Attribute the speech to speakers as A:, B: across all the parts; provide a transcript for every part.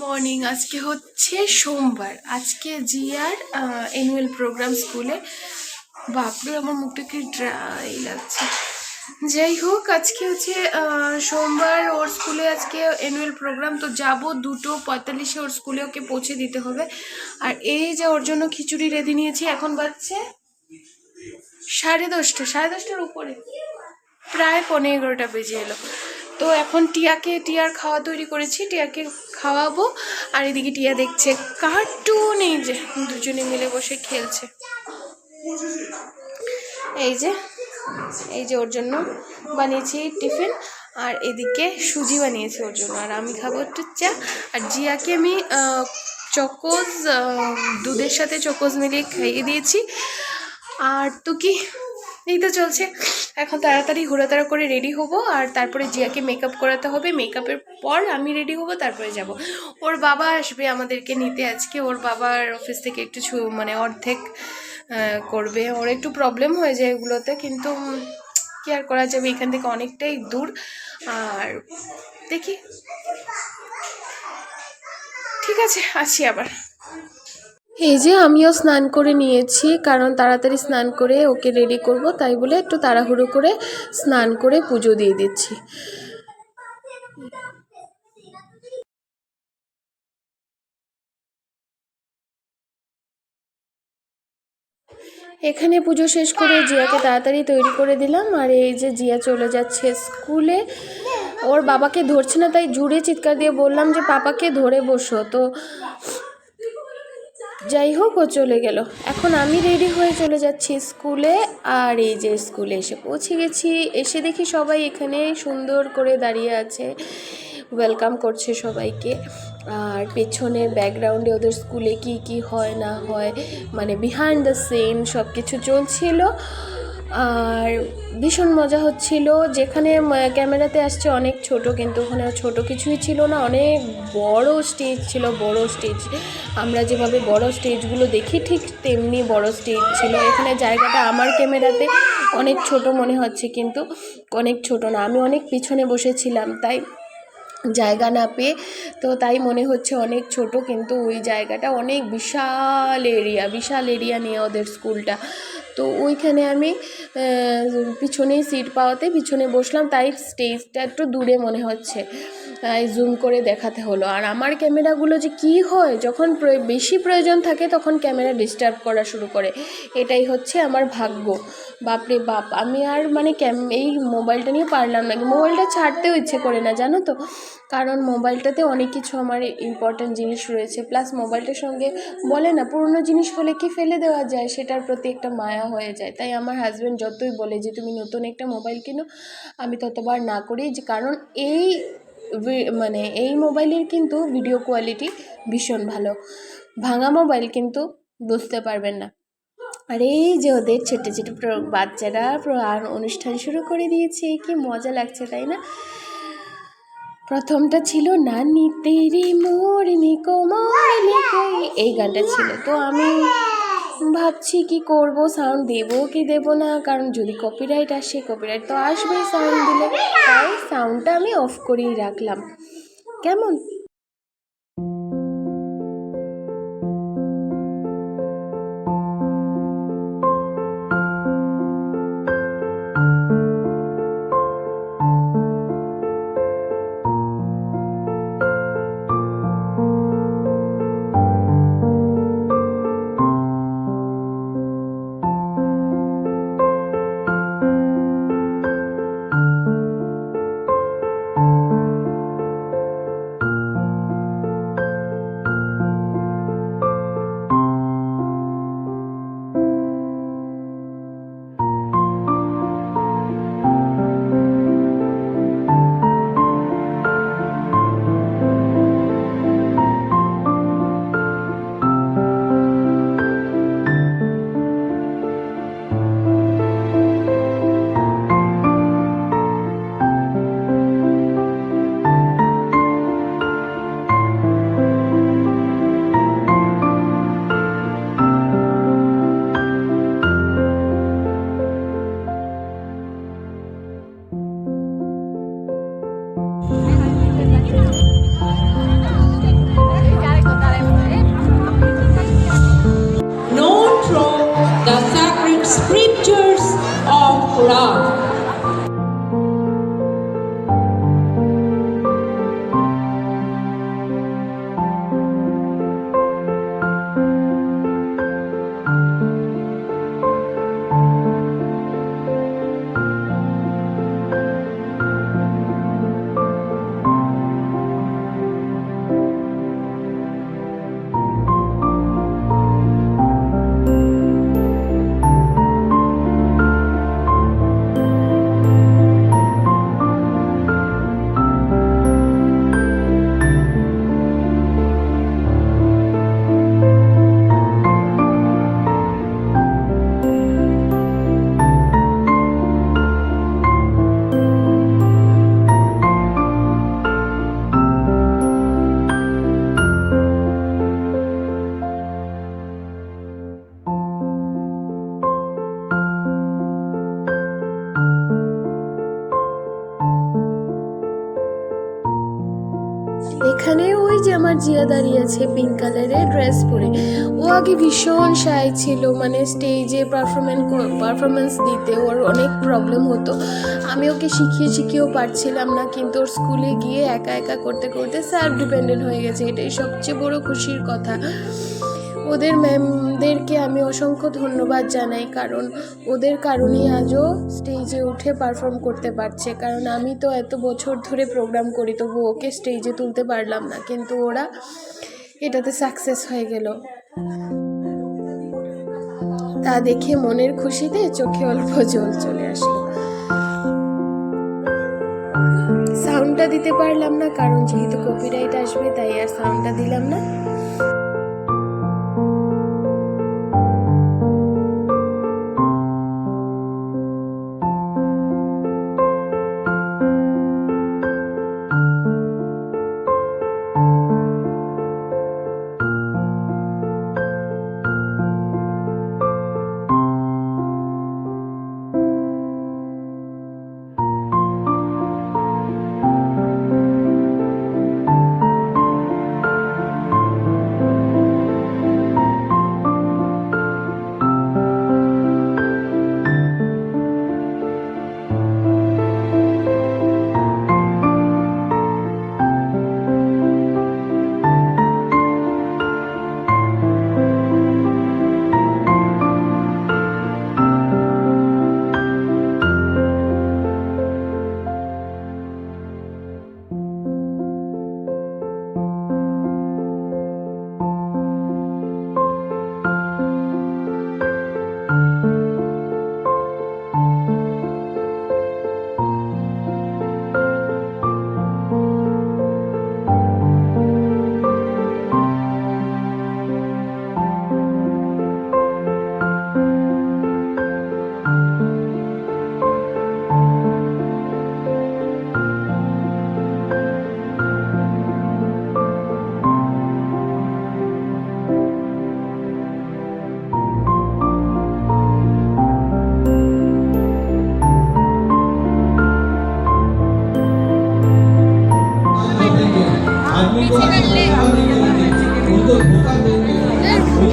A: Morning. আজকে হচ্ছে সোমবার। আজকে জিয়ার অ্যানুয়াল প্রোগ্রাম স্কুলে। বাপরে আমার মুখটা কি ড্রাই লাগছে। যাই হোক, আজকে হচ্ছে সোমবার, ওর স্কুলে আজকে অ্যানুয়াল প্রোগ্রাম। তো যাব 2:45 ওর স্কুলে, ওকে পৌঁছে দিতে হবে। আর এই যে ওর জন্য খিচুড়ি রেডি নিয়েছি। এখন বাজছে 10:30, 10:30টার উপরে, প্রায় 11:15 বেজে এলো। তো এখন টিয়ার খাওয়া তৈরি করেছি, টিয়াকে খাওয়াবো। আর এদিকে টিয়া দেখছে কার্টুন, এই যে দুজনে মিলে বসে খেলছে। এই যে ওর জন্য বানিয়েছি টিফিন, আর এদিকে সুজি বানিয়েছি ওর জন্য। আর আমি খাবো একটু চা। আর জিয়াকে আমি চকোজ, দুধের সাথে চকোজ মিলিয়ে খাইয়ে দিয়েছি। আর তো কি, এই তো চলছে। এখন তাড়াতাড়ি হুড়াতাড়া করে রেডি হব, আর তারপরে জিয়াকে মেকআপ করাতে হবে। মেকআপের পর আমি রেডি হব, তারপরে যাব। ওর বাবা আসবে আমাদেরকে নিতে আজকে। ওর বাবার অফিস থেকে একটু মানে অর্ধেক করবে। ওর একটু প্রবলেম হয়ে যায় এগুলোতে, কিন্তু কি আর করা যাবে, এখান থেকে অনেকটাই দূর। আর দেখি, ঠিক আছে, আসি আবার। এই যে আমিও স্নান করে নিয়েছি, কারণ তাড়াতাড়ি স্নান করে ওকে রেডি করব, তাই বলে একটু তাড়াহুড়ো করে স্নান করে পুজো দিয়ে দিচ্ছি। এখানে পুজো শেষ করে জিয়াকে তাড়াতাড়ি তৈরি করে দিলাম। আর এই যে জিয়া চলে যাচ্ছে স্কুলে। ওর বাবাকে ধরছে না, তাই জুড়ে চিৎকার দিয়ে বললাম যে পাপাকে ধরে বসো। তো যাই হোক, ও চলে গেল। এখন আমি রেডি হয়ে চলে যাচ্ছি স্কুলে। আর এই যে স্কুলে এসে পৌঁছে গেছি। এসে দেখি সবাই এখানে সুন্দর করে দাঁড়িয়ে আছে, ওয়েলকাম করছে সবাইকে। আর পেছনে ব্যাকগ্রাউন্ডে ওদের স্কুলে কি কি হয় না হয়, মানে বিহাইন্ড দ্য সিন সব কিছু চলছিল। আর ভীষণ মজা হচ্ছিল। যেখানে ক্যামেরাতে আসছে অনেক ছোট, কিন্তু ওখানে ছোট কিছুই ছিল না, অনেক বড় স্টেজ ছিল, বড় স্টেজ। আমরা যেভাবে বড় স্টেজগুলো দেখি ঠিক তেমনি বড় স্টেজ ছিল। এখানে জায়গাটা আমার ক্যামেরাতে অনেক ছোট মনে হচ্ছে, কিন্তু অনেক ছোট না। আমি অনেক পিছনে বসেছিলাম, তাই জায়গা না পেয়ে, তো তাই মনে হচ্ছে অনেক ছোট, কিন্তু ওই জায়গাটা অনেক বিশাল এরিয়া নিয়ে ওদের স্কুলটা। তো ওইখানে আমি পিছনেই সিট পাওয়াতে পিছনে বসলাম, তাই স্টেজটা একটু দূরে মনে হচ্ছে, তাই জুম করে দেখাতে হলো। আর আমার ক্যামেরাগুলো যে কি হয়, যখন বেশি প্রয়োজন থাকে তখন ক্যামেরা ডিস্টার্ব করা শুরু করে। এটাই হচ্ছে আমার ভাগ্য। বাপরে বাপ, আমি আর মানে এই মোবাইলটা নিয়ে পারলাম না। মোবাইলটা ছাড়তেও ইচ্ছে করে না, জানো তো, কারণ মোবাইলটাতে অনেক কিছু আমার ইম্পর্ট্যান্ট জিনিস রয়েছে। প্লাস মোবাইলটার সঙ্গে বলে না, পুরনো জিনিস হলে কি ফেলে দেওয়া যায়, সেটার প্রতি একটা মায়া হয়ে যায়। তাই আমার হাজব্যান্ড যতই বলে যে তুমি নতুন একটা মোবাইল কিনো, আমি ততবার না করি। যে কারণ এই মোবাইলের কিন্তু ভিডিও কোয়ালিটি ভীষণ ভালো। ভাঙা মোবাইল কিন্তু বুঝতে পারবেন না। আর এই যে ওদের ছোটো ছোটো বাচ্চারা আর অনুষ্ঠান শুরু করে দিয়েছে, কি মজা লাগছে তাই না। প্রথমটা ছিল নানি তেরি মোরনি কোমল কই, এই গানটা ছিল। তো আমি ভাবছি কি করব, সাউন্ড দেবো কি দেবো না, কারণ যদি কপিরাইট আসে, কপিরাইট তো আসবেই সাউন্ড দিলে, তাই সাউন্ডটা আমি অফ করেই রাখলাম। কেমন ওই যে আমার জিয়া দাঁড়িয়ে আছে পিঙ্ক কালারের ড্রেস পরে। ও আগে ভীষণ শাই ছিল, মানে স্টেজে পারফরমেন্স দিতে ওর অনেক প্রবলেম হতো। আমি ওকে শিখিয়েও পারছিলাম না, কিন্তু ওর স্কুলে গিয়ে একা একা করতে করতে সেলফ ডিপেন্ডেন্ট হয়ে গেছে। এটাই সবচেয়ে বড় খুশির কথা। ওদের ম্যামদেরকে আমি অসংখ্য ধন্যবাদ জানাই, কারণ ওদের কারণেই আজও স্টেজে উঠে পারফর্ম করতে পারছে। কারণ আমি তো এত বছর ধরে প্রোগ্রাম করি, তবু ওকে স্টেজে তুলতে পারলাম না, কিন্তু ওরা এটাতে সাকসেস হয়ে গেল। তা দেখে মনের খুশিতে চোখে অল্প জল চলে আসলো। সাউন্ডটা দিতে পারলাম না, কারণ যেহেতু কপিরাইট আসবে তাই আর সাউন্ডটা দিলাম না।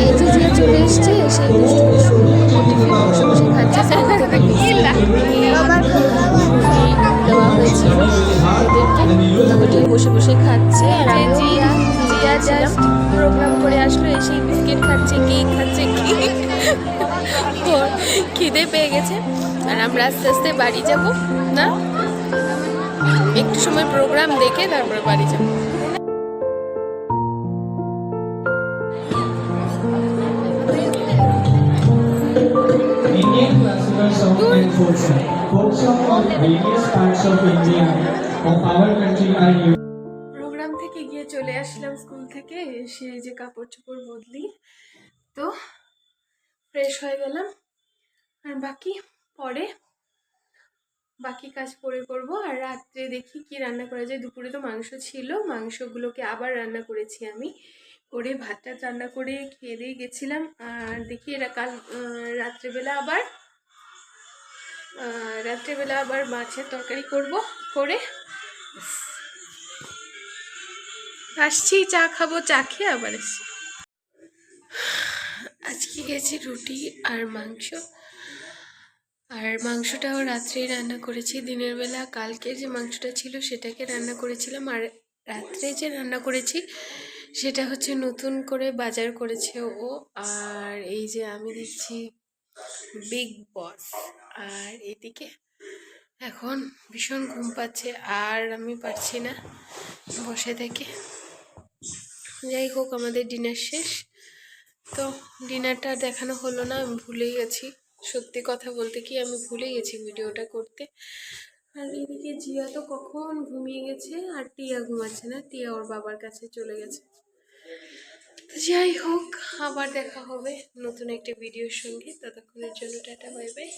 A: এই যে যে চলে এসছে সেই দুষ্টু টিফিন বসে বসে খাচ্ছে, স্কুল থেকে আবার দেওয়া হয়েছিল ওদেরকে, ওটাই বসে বসে খাচ্ছে। আর জিয়া জাস্ট প্রোগ্রাম করে আসলো, এসে বিস্কিট খাচ্ছে, কেক খাচ্ছে, ওর খিদে পেয়ে গেছে। আর আমরা আস্তে আস্তে বাড়ি যাব না, একটু সময় প্রোগ্রাম দেখে তারপর বাড়ি যাব।
B: Indian classical song and folk song. Folk song of various parts of India of our country are used.
A: Programme থেকে গিয়ে চলে আসলাম, স্কুল থেকে এসে যে কাপড় চোপড় বদলি, তো ফ্রেশ হয়ে গেলাম। আর বাকি কাজ পরে করব। আর রাত্রে দেখি কি রান্না করা যায়। দুপুরে তো মাংস ছিল, মাংসগুলোকে আবার রান্না করেছি আমি, করে ভাতটা রান্না করে খেয়ে দিয়ে গেছিলাম। আর দেখি এরা কাল রাত্রেবেলা আবার মাছের তরকারি করব, করে আসছি, চা খাবো, চা খেয়ে আবার আসছি। আজকে গেছি রুটি আর মাংস, আর মাংসটাও রাত্রেই রান্না করেছি। দিনের বেলা কালকে যে মাংসটা ছিল সেটাকে রান্না করেছিলাম, আর রাত্রে যে রান্না করেছি সেটা হচ্ছে নতুন করে বাজার করেছে ও। আর এই যে আমি দিচ্ছি বিগ বস, আর এদিকে এখন ভীষণ ঘুম পাচ্ছে, আর আমি পারছি না বসে থেকে। যাই হোক, আমাদের ডিনার শেষ। তো ডিনারটা দেখানো হলো না, আমি ভুলেই গেছি। সত্যি কথা বলতে কি, আমি ভুলে গেছি ভিডিওটা করতে। আর এদিকে জিয়া তো কখন ঘুমিয়ে গেছে, আর টিয়া ঘুমাচ্ছে না, টিয়া ওর বাবার কাছে চলে গেছে। যাই হোক, আবার দেখা হবে নতুন একটা ভিডিওর সঙ্গে। ততক্ষণের জন্য টাটা, বাই বাই।